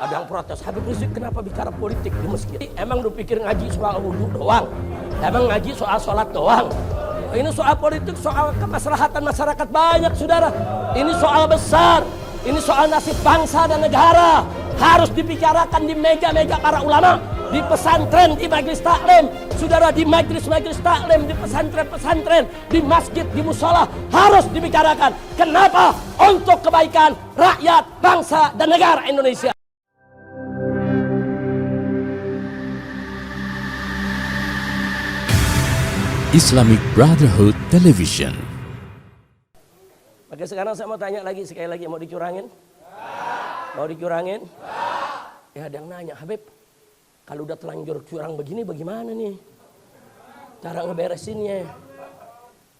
Ada yang protes, Habib Rizik kenapa bicara politik di masjid? Emang lu pikir ngaji soal wudhu doang? Emang ngaji soal sholat doang? Ini soal politik, soal kemaslahatan masyarakat banyak, saudara. Ini soal besar. Ini soal nasib bangsa dan negara. Harus dibicarakan di meja-meja para ulama, di pesantren, di majelis taklim, saudara, di majelis-majelis taklim, di pesantren-pesantren, di masjid, di musola, harus dibicarakan. Kenapa? Untuk kebaikan rakyat, bangsa, dan negara Indonesia. Islamic Brotherhood Television. Oke, sekarang saya mau tanya lagi, sekali lagi, mau dicurangin? Mau dicurangin? Ya, ada yang nanya, Habib, kalau udah telanjur curang begini bagaimana nih cara ngeberesinnya?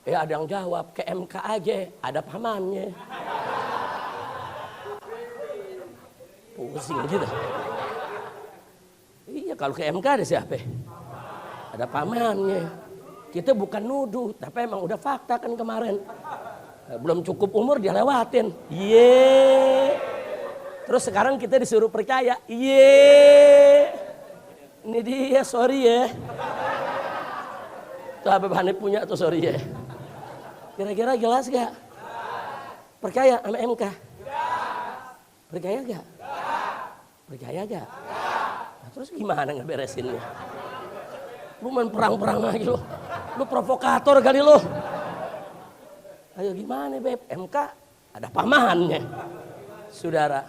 Ya, ada yang jawab, ke MK aja, ada pamannya. Pusing aja dah. Iya, kalau ke MK ada siapa? Ada pamannya. Kita bukan nuduh, tapi emang udah fakta kan kemarin. Belum cukup umur dia lewatin. Terus sekarang kita disuruh percaya. Ini dia, sorry ya. Tuh Habib Hanif punya tuh, sorry ya. Kira-kira jelas gak? Percaya sama MK? Percaya gak? Percaya gak? Nah, terus gimana ngeberesinnya? Lu main perang-perang aja lu. Lu provokator kali lu. Ayo gimana Beb? MK ada pamannya, saudara.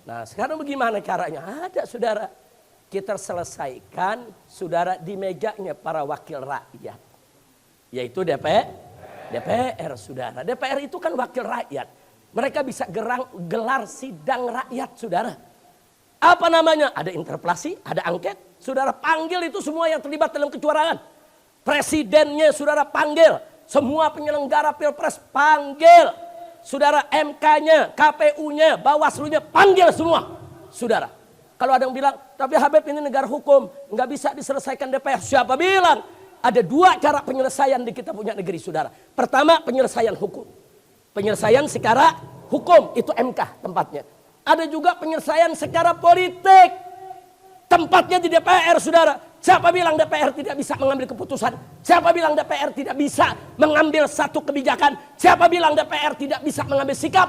Nah sekarang bagaimana caranya? Ada, saudara. Kita selesaikan, saudara, di mejanya para wakil rakyat, yaitu DPR, saudara. DPR itu kan wakil rakyat. Mereka bisa gelar sidang rakyat, saudara. Apa namanya? Ada interpelasi, ada angket. Saudara, panggil itu semua yang terlibat dalam kecurangan. Presidennya saudara panggil. Semua penyelenggara pilpres panggil. Saudara, MK-nya, KPU-nya, Bawaslu-nya panggil semua. Saudara, kalau ada yang bilang, tapi Habib ini negara hukum, nggak bisa diselesaikan DPR. Siapa bilang? Ada dua cara penyelesaian di kita punya negeri, saudara. Pertama, penyelesaian hukum. Penyelesaian secara hukum, itu MK tempatnya. Ada juga penyelesaian secara politik. Tempatnya di DPR, saudara. Siapa bilang DPR tidak bisa mengambil keputusan? Siapa bilang DPR tidak bisa mengambil satu kebijakan? Siapa bilang DPR tidak bisa mengambil sikap?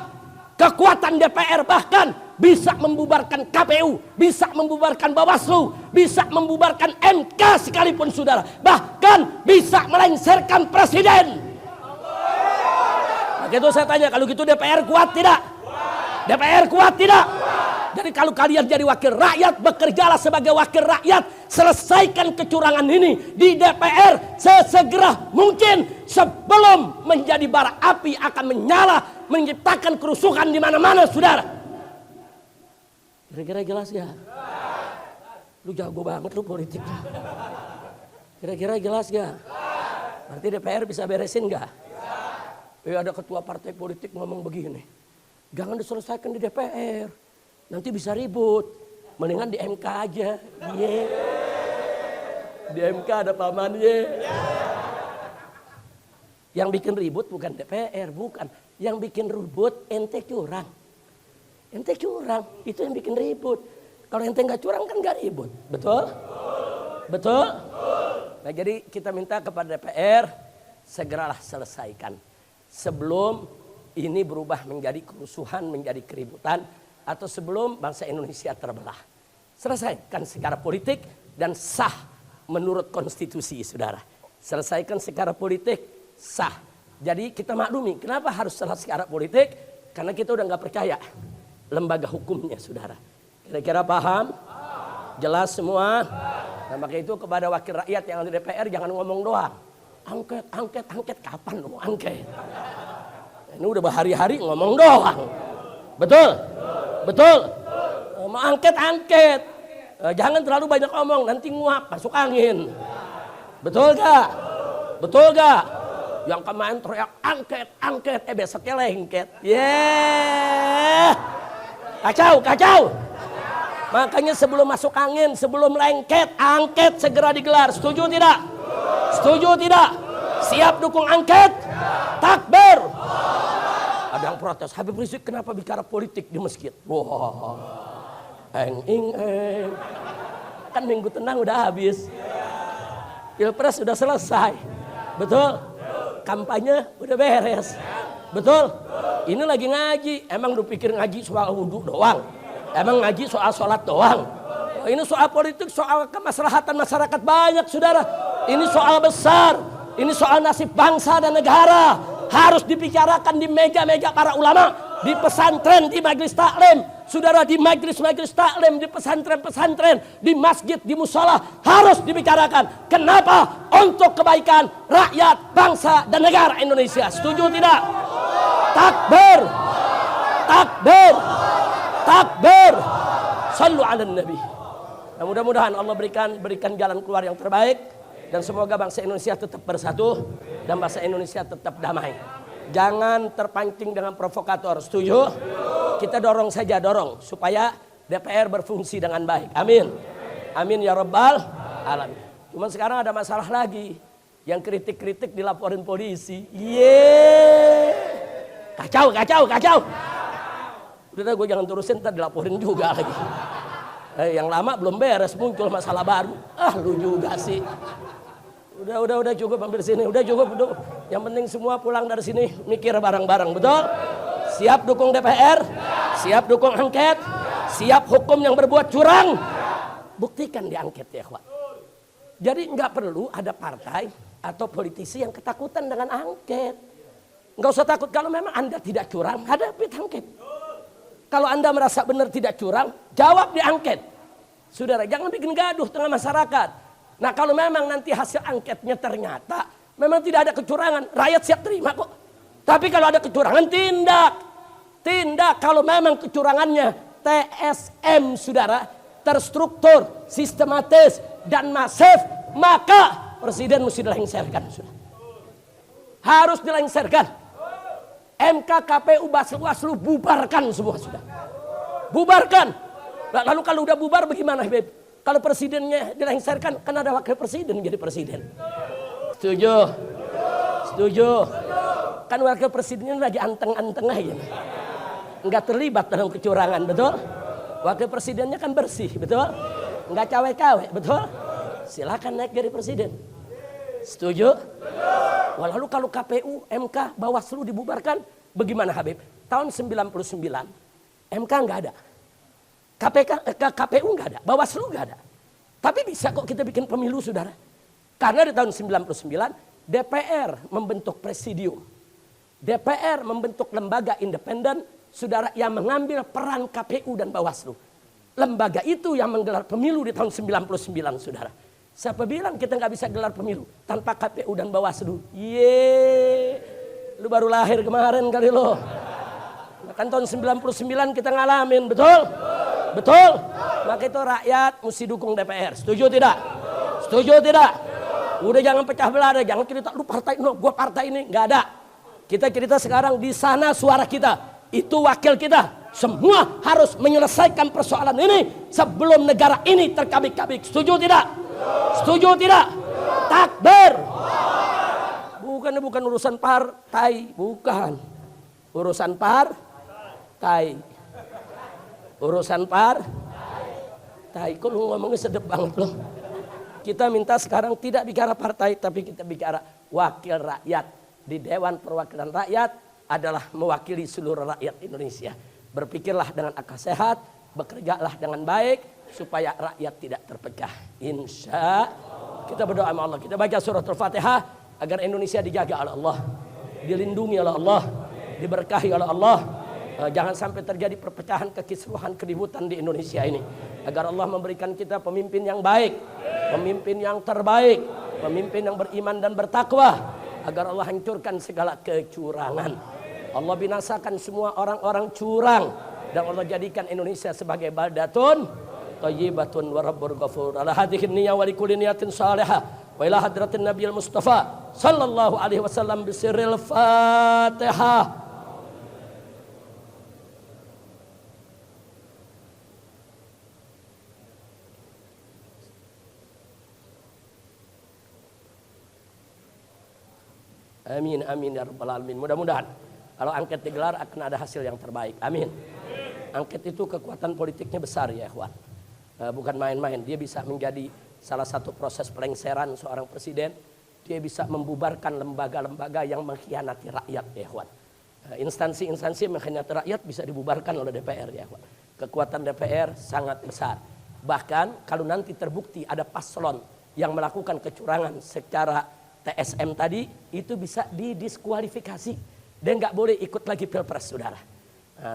Kekuatan DPR bahkan bisa membubarkan KPU, bisa membubarkan Bawaslu, bisa membubarkan MK sekalipun, saudara. Bahkan bisa melengsarkan presiden. Nah, gitu saya tanya, kalau gitu DPR kuat tidak? DPR kuat tidak? Jadi kalau kalian jadi wakil rakyat, bekerjalah sebagai wakil rakyat. Selesaikan kecurangan ini di DPR sesegera mungkin sebelum menjadi bara api akan menyala, menciptakan kerusuhan di mana-mana, saudara. Kira-kira jelas ya? Lu jago banget lu politik. Kira-kira jelas gak? Berarti DPR bisa beresin gak? Ada ketua partai politik ngomong begini, jangan diselesaikan di DPR, nanti bisa ribut, mendingan di MK aja. Di MK ada pamannya. Yang bikin ribut bukan DPR, bukan. Yang bikin ribut ente curang. Ente curang, itu yang bikin ribut. Kalau ente nggak curang kan nggak ribut, betul? Betul? Nah, jadi kita minta kepada DPR segeralah selesaikan sebelum ini berubah menjadi kerusuhan, menjadi keributan, atau sebelum bangsa Indonesia terbelah. Selesaikan secara politik dan sah menurut konstitusi, saudara. Selesaikan secara politik sah. Jadi kita maklumi kenapa harus secara politik, karena kita udah nggak percaya lembaga hukumnya, saudara. Kira-kira paham? Jelas semua? Nah, maka itu kepada wakil rakyat yang ada di DPR jangan ngomong doang. Angket, kapan lu mau angket? Ini udah berhari-hari ngomong doang. Betul? Betul? Mau angket. Jangan terlalu banyak ngomong, nanti nguap, masuk angin. Betul gak? Betul gak? Yang kemarin teriak angket, besoknya lengket. Kacau. Makanya sebelum masuk angin, sebelum lengket, angket segera digelar. Setuju tidak? Setuju tidak? Siap dukung angket? Takbir. Ada yang protes, Habib Rizik kenapa bicara politik di masjid? Wah. eng. Kan minggu tenang udah habis. Pilpres sudah selesai. Betul? Kampanye udah beres. Betul? Ini lagi ngaji. Emang lu pikir ngaji soal wudhu doang? Emang ngaji soal sholat doang? Ini soal politik, soal kemaslahatan masyarakat banyak, saudara. Ini soal besar. Ini soal nasib bangsa dan negara. Harus dibicarakan di meja-meja para ulama, di pesantren, di majelis taklim. Saudara, di majelis-majelis taklim, di pesantren-pesantren, di masjid, di musola, harus dibicarakan. Kenapa? Untuk kebaikan rakyat, bangsa, dan negara Indonesia. Setuju tidak? Takbir! Takbir! Takbir! Sallu ala Nabi. Nah, mudah-mudahan Allah berikan jalan keluar yang terbaik, dan semoga bangsa Indonesia tetap bersatu dan bangsa Indonesia tetap damai. Jangan terpancing dengan provokator. Setuju? Kita dorong saja, dorong supaya DPR berfungsi dengan baik. Amin. Amin ya rabbal alamin. Cuman sekarang ada masalah lagi. Yang kritik-kritik dilaporin polisi. Kacau. Udah gue jangan terusin, ntar dilaporin juga lagi. Yang lama belum beres, muncul masalah baru. Lu juga sih. Udah cukup hampir sini. Udah cukup. Yang penting semua pulang dari sini mikir bareng-bareng, betul? Siap dukung DPR, siap dukung angket, siap hukum yang berbuat curang. Buktikan di angket ya, kawan. Jadi nggak perlu ada partai atau politisi yang ketakutan dengan angket. Nggak usah takut. Kalau memang Anda tidak curang, hadapi angket. Kalau Anda merasa benar tidak curang, jawab di angket. Saudara, jangan bikin gaduh tengah masyarakat. Nah, kalau memang nanti hasil angketnya ternyata memang tidak ada kecurangan, rakyat siap terima kok. Tapi kalau ada kecurangan, tindak. Kalau memang kecurangannya TSM, saudara, terstruktur, sistematis, dan masif, maka presiden mesti dilengserkan, saudara. Harus dilengserkan. MK, KPU, Bawaslu bubarkan semua, sudah. Bubarkan. Lalu kalau udah bubar bagaimana, Beb? Kalau presidennya dilengserkan, kan ada wakil presiden jadi presiden. Setuju. Kan wakil presidennya lagi anteng-anteng aja. Enggak terlibat dalam kecurangan, betul? Wakil presidennya kan bersih, betul? Enggak cawe-cawe, betul? Silakan naik jadi presiden. Setuju? Lalu kalau KPU, MK, Bawaslu dibubarkan, bagaimana Habib? Tahun 99, MK enggak ada. KPU enggak ada, Bawaslu enggak ada. Tapi bisa kok kita bikin pemilu, saudara. Karena di tahun 99, DPR membentuk presidium. DPR membentuk lembaga independen, saudara, yang mengambil peran KPU dan Bawaslu. Lembaga itu yang menggelar pemilu di tahun 99, saudara. Siapa bilang kita nggak bisa gelar pemilu tanpa KPU dan Bawaslu? Lu baru lahir kemarin kali lo. Kan tahun 99 kita ngalamin, betul? Betul? Maka itu rakyat mesti dukung DPR. Setuju tidak? Setuju tidak? Udah jangan pecah belah, jangan cerita lu partai no, gua partai ini, nggak ada. Kita cerita sekarang di sana suara kita, itu wakil kita. Semua harus menyelesaikan persoalan ini sebelum negara ini terkabik-kabik. Setuju tidak? Setuju tidak? Takbir. Bukan urusan partai, bukan. Urusan partai. Urusan partai. Kok lu ngomongnya sedep banget loh. Kita minta sekarang tidak bicara partai, tapi kita bicara wakil rakyat. Di Dewan Perwakilan Rakyat adalah mewakili seluruh rakyat Indonesia. Berpikirlah dengan akal sehat, bekerjalah dengan baik, supaya rakyat tidak terpecah. Insya kita berdoa sama Allah. Kita baca surat Al-Fatihah agar Indonesia dijaga oleh Allah, dilindungi oleh Allah, diberkahi oleh Allah. Jangan sampai terjadi perpecahan, kekisruhan, keributan di Indonesia ini. Agar Allah memberikan kita pemimpin yang baik, pemimpin yang terbaik, pemimpin yang beriman dan bertakwa. Agar Allah hancurkan segala kecurangan. Allah binasakan semua orang-orang curang. Dan Allah jadikan Indonesia sebagai baldatun thayyibatun wa rabbur ghafur. Ala hadhihi niyyah wa likulli niyatin salihah. Wa ila hadratin nabiyil mustafa sallallahu alaihi wasallam bisirril Fatihah. Amin, amin ya rabbal alamin. Mudah-mudahan kalau angket digelar akan ada hasil yang terbaik. Amin. Angket itu kekuatan politiknya besar ya ikhwan. Bukan main-main. Dia bisa menjadi salah satu proses pelengseran seorang presiden. Dia bisa membubarkan lembaga-lembaga yang mengkhianati rakyat ya ikhwan. Instansi-instansi yang mengkhianati rakyat bisa dibubarkan oleh DPR ya ikhwan. Kekuatan DPR sangat besar. Bahkan kalau nanti terbukti ada paslon yang melakukan kecurangan secara TSM tadi, itu bisa didiskualifikasi dan nggak boleh ikut lagi pilpres, saudara.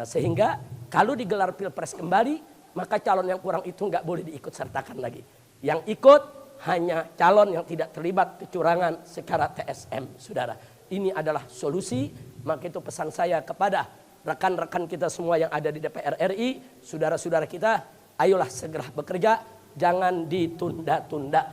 Sehingga kalau digelar pilpres kembali, maka calon yang kurang itu nggak boleh diikut sertakan lagi. Yang ikut hanya calon yang tidak terlibat kecurangan secara TSM, saudara. Ini adalah solusi. Maka itu pesan saya kepada rekan-rekan kita semua yang ada di DPR RI, saudara-saudara kita, ayolah segera bekerja, jangan ditunda-tunda.